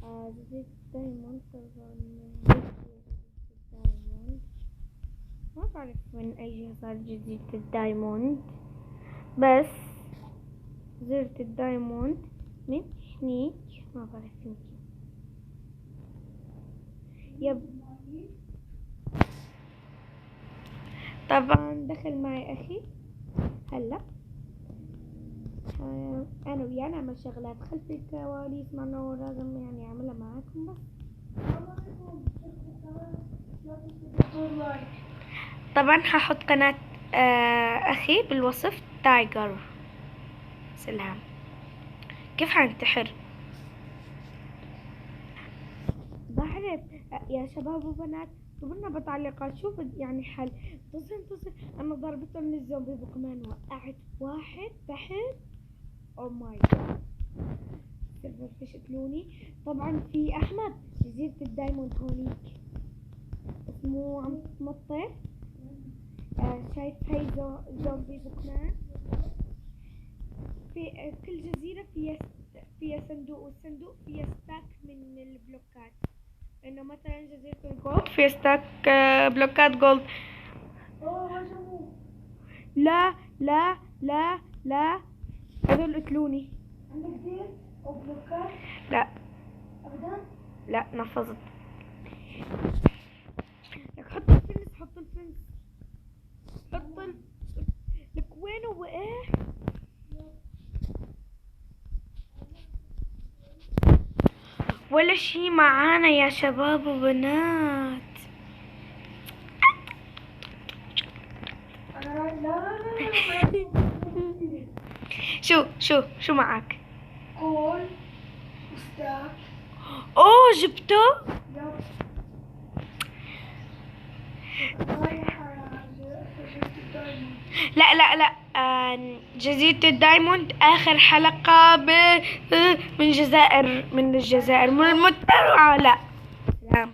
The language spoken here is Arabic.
جزيرة الدايموند طبعا. الدايموند ما بعرف من أي جهة صار جزيرة الدايموند، بس جزيرة الدايموند من هنيك ما بعرف يمكن. يب طبعا دخل معي أخي هلا. أنا وياه نعمل شغلات خلف الكواليس مع إنه لازم يعني أعملها معاكم بس. طبعا هحط قناة أخي بالوصف تايجر. سلام. كيف حنتحر؟ بعرف يا شباب وبنات، قبلنا بالتعليقات شوف يعني حل. تصل أنا ضربته من الزومبي بوكمان، وقعت واحد تحت. أو ماي جاد، سيرفر فيش قتلوني. طبعا في أحمد جزيرة الدايموند هونيك اسمه عم تمطر. شايف هاي زومبي بوكمان. في كل جزيرة فيها صندوق، والصندوق فيها ستاك من البلوكات. انه مثلا جزيرة الجولد فيها ستاك بلوكات جولد. لا لا لا لا، هذول قتلوني. عندك ديل او بلوكات؟ لا ابدا، لا نفذت. لك حط الفنس، حط الفنس، حط لك وينه وقع. ولا شي معانا يا شباب وبنات. شو معك؟ كول ستاك. اوه جبته. لا لا لا، جزيرة الدايموند آخر حلقة من الجزائر، من المتبعة. لا سلام.